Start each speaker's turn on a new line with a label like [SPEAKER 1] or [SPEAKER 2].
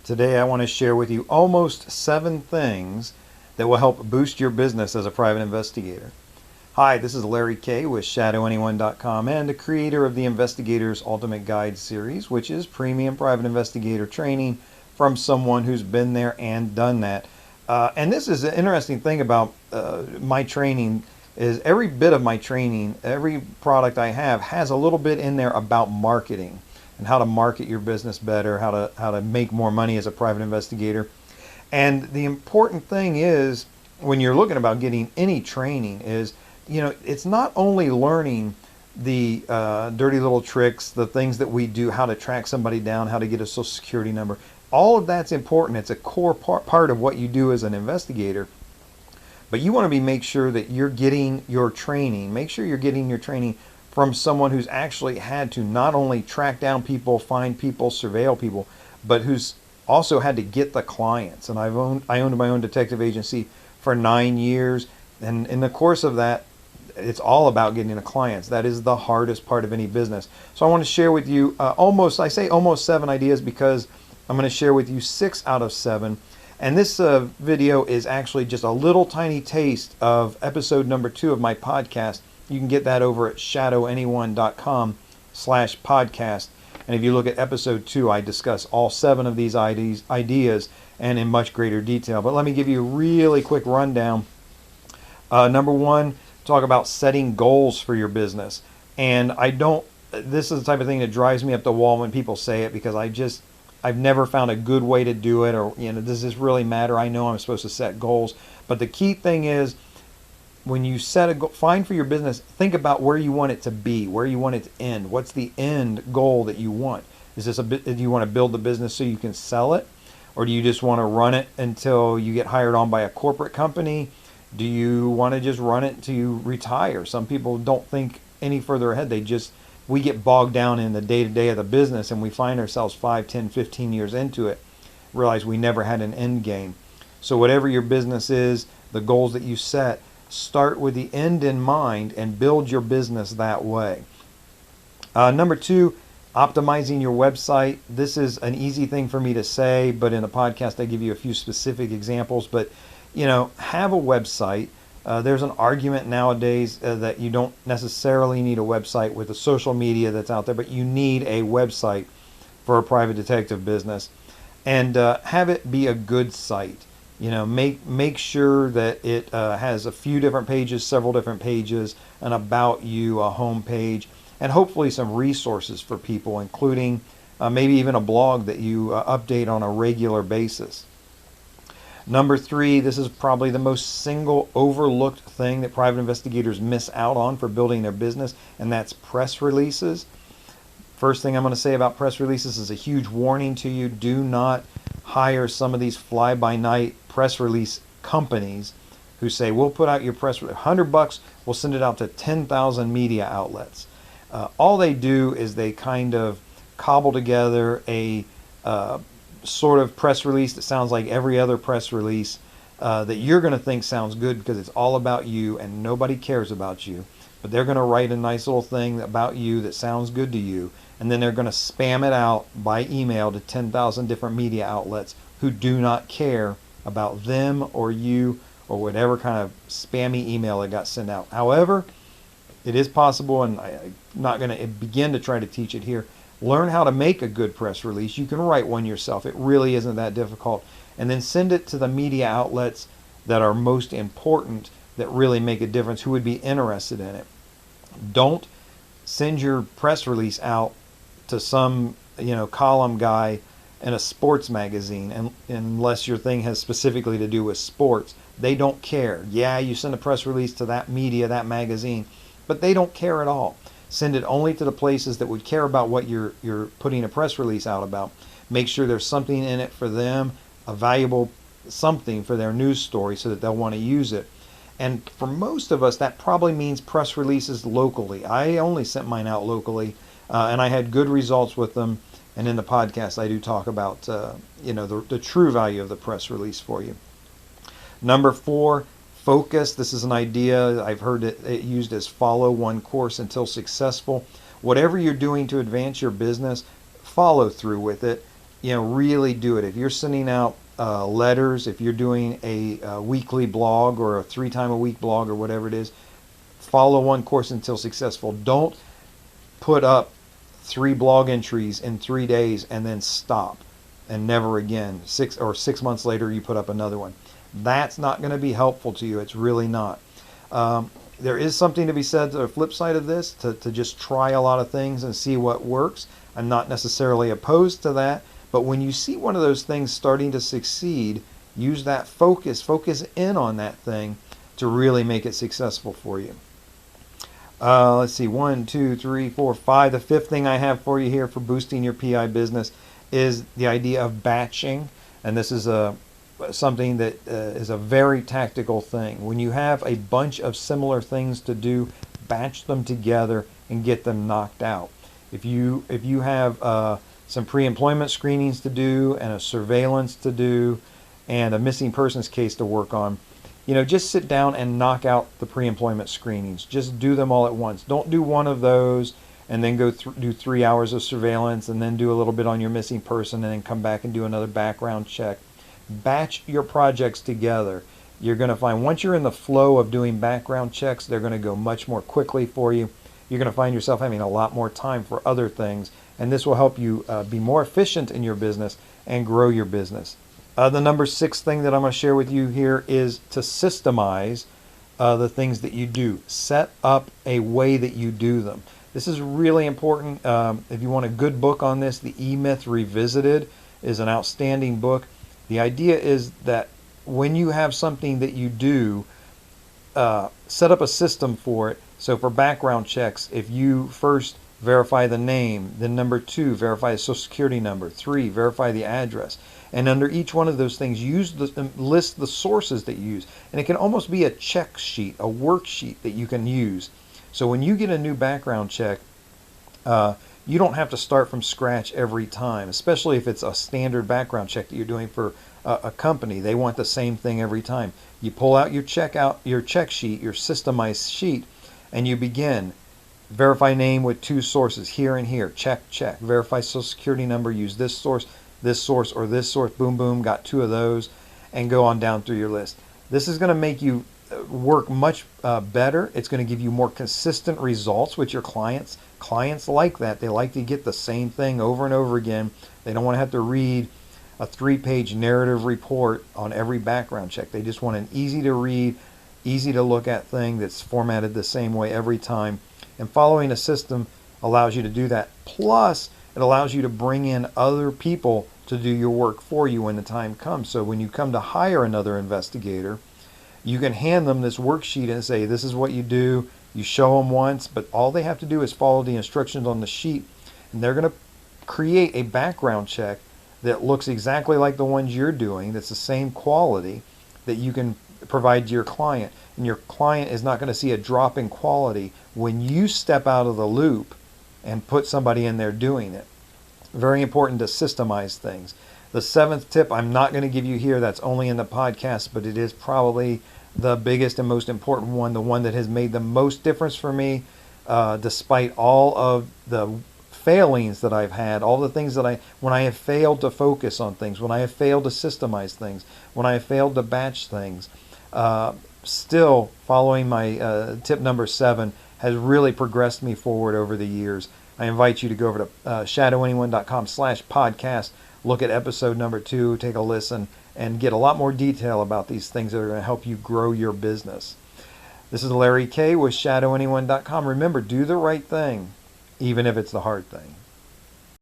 [SPEAKER 1] Today I want to share with you almost 7 things that will help boost your business as a private investigator. Hi, this is Larry Kaye with ShadowAnyone.com and the creator of the Investigator's Ultimate Guide series, which is premium private investigator training from someone who's been there and done that. And this is an interesting thing about my training is every bit of my training, every product I have has a little bit in there about marketing and how to market your business better, how to make more money as a private investigator. And the important thing is when you're looking about getting any training is, it's not only learning the dirty little tricks, the things that we do, how to track somebody down, how to get a social security number. All of that's important. It's a core part of what you do as an investigator. But you want to make sure that you're getting your training. Make sure you're getting your training from someone who's actually had to not only track down people, find people, surveil people, but who's also had to get the clients. And I owned my own detective agency for 9 years. And in the course of that, it's all about getting the clients. That is the hardest part of any business. So I want to share with you almost 7 ideas because I'm going to share with you 6 out of 7. And this video is actually just a little tiny taste of episode number 2 of my podcast. You can get that over at ShadowAnyone.com/podcast. And if you look at episode 2, I discuss all 7 of these ideas and in much greater detail. But let me give you a really quick rundown. Number 1, talk about setting goals for your business. And this is the type of thing that drives me up the wall when people say it, because I've never found a good way to do it, or, does this really matter? I know I'm supposed to set goals. But the key thing is, when you set a goal, find for your business, think about where you want it to be, where you want it to end. What's the end goal that you want? Do you want to build the business so you can sell it? Or do you just want to run it until you get hired on by a corporate company? Do you want to just run it until you retire? Some people don't think any further ahead. We get bogged down in the day-to-day of the business, and we find ourselves 5, 10, 15 years into it, realize we never had an end game. So whatever your business is, the goals that you set, start with the end in mind and build your business that way. Number 2, optimizing your website. This is an easy thing for me to say, but in a podcast I give you a few specific examples. But have a website. There's an argument nowadays that you don't necessarily need a website with the social media that's out there, but you need a website for a private detective business. And have it be a good site. Make sure that it has a few different pages, several different pages, an about you, a home page, and hopefully some resources for people, including maybe even a blog that you update on a regular basis. Number 3, this is probably the most single overlooked thing that private investigators miss out on for building their business, and that's press releases. First thing I'm going to say about press releases is a huge warning to you. Do not hire some of these fly-by-night press release companies who say, we'll put out your press release, $100, we'll send it out to 10,000 media outlets. All they do is they kind of cobble together a sort of press release that sounds like every other press release that you're going to think sounds good because it's all about you and nobody cares about you. But they're going to write a nice little thing about you that sounds good to you, and then they're going to spam it out by email to 10,000 different media outlets who do not care about them or you or whatever kind of spammy email that got sent out. However, it is possible, and I'm not going to begin to try to teach it here. Learn how to make a good press release. You can write one yourself. It really isn't that difficult. And then send it to the media outlets that are most important, that really make a difference, who would be interested in it. Don't send your press release out to some column guy in a sports magazine, unless your thing has specifically to do with sports. They don't care. Yeah, you send a press release to that media, that magazine, but they don't care at all. Send it only to the places that would care about what you're putting a press release out about. Make sure there's something in it for them, a valuable something for their news story, so that they'll want to use it. And for most of us, that probably means press releases locally. I only sent mine out locally, and I had good results with them. And in the podcast, I do talk about the true value of the press release for you. Number 4, focus. This is an idea I've heard it used as follow one course until successful. Whatever you're doing to advance your business, follow through with it. really do it. If you're sending out letters, if you're doing a weekly blog or a 3 time a week blog or whatever it is, follow one course until successful. Don't put up 3 blog entries in 3 days and then stop and never again. 6 months later, you put up another one. That's not going to be helpful to you. It's really not. There is something to be said to the flip side of this, to just try a lot of things and see what works. I'm not necessarily opposed to that, but when you see one of those things starting to succeed, use that focus in on that thing to really make it successful for you. Let's see, 1, 2, 3, 4, 5. The 5th thing I have for you here for boosting your PI business is the idea of batching, and this is something that is a very tactical thing. When you have a bunch of similar things to do, batch them together and get them knocked out. If you have some pre-employment screenings to do and a surveillance to do and a missing persons case to work on, just sit down and knock out the pre-employment screenings. Just do them all at once. Don't do one of those and then go do 3 hours of surveillance and then do a little bit on your missing person and then come back and do another background check. Batch your projects together. You're going to find once you're in the flow of doing background checks, they're going to go much more quickly for you. You're going to find yourself having a lot more time for other things, and this will help you be more efficient in your business and grow your business. The number 6 thing that I'm going to share with you here is to systemize the things that you do. Set up a way that you do them. This is really important. If you want a good book on this, The E-Myth Revisited is an outstanding book. The idea is that when you have something that you do, set up a system for it. So for background checks, if you first verify the name, then number 2, verify the social security number, 3, verify the address. And under each one of those things, list the sources that you use. And it can almost be a check sheet, a worksheet that you can use. So when you get a new background check, you don't have to start from scratch every time, especially if it's a standard background check that you're doing for a company. They want the same thing every time. You pull out your check sheet, your systemized sheet, and you begin. Verify name with 2 sources, here and here. Check, check. Verify social security number, use this source, or this source. Boom, boom, got 2 of those, and go on down through your list. This is going to make you work much better. It's going to give you more consistent results with your clients. Clients like that. They like to get the same thing over and over again. They don't want to have to read a 3-page narrative report on every background check. They just want an easy to read, easy to look at thing that's formatted the same way every time. And following a system allows you to do that. Plus, it allows you to bring in other people to do your work for you when the time comes. So when you come to hire another investigator, you can hand them this worksheet and say, this is what you do. You show them once, but all they have to do is follow the instructions on the sheet, and they're going to create a background check that looks exactly like the ones you're doing, that's the same quality, that you can provide to your client. And your client is not going to see a drop in quality when you step out of the loop and put somebody in there doing it. Very important to systemize things. The 7th tip I'm not going to give you here. That's only in the podcast, but it is probably the biggest and most important one, the one that has made the most difference for me, despite all of the failings that I've had, all the things that when I have failed to focus on things, when I have failed to systemize things, when I have failed to batch things. Still, following my tip number 7 has really progressed me forward over the years. I invite you to go over to shadowanyone.com/podcast, look at episode number 2, take a listen, and get a lot more detail about these things that are going to help you grow your business. This is Larry Kaye with shadowanyone.com. Remember, do the right thing, even if it's the hard thing.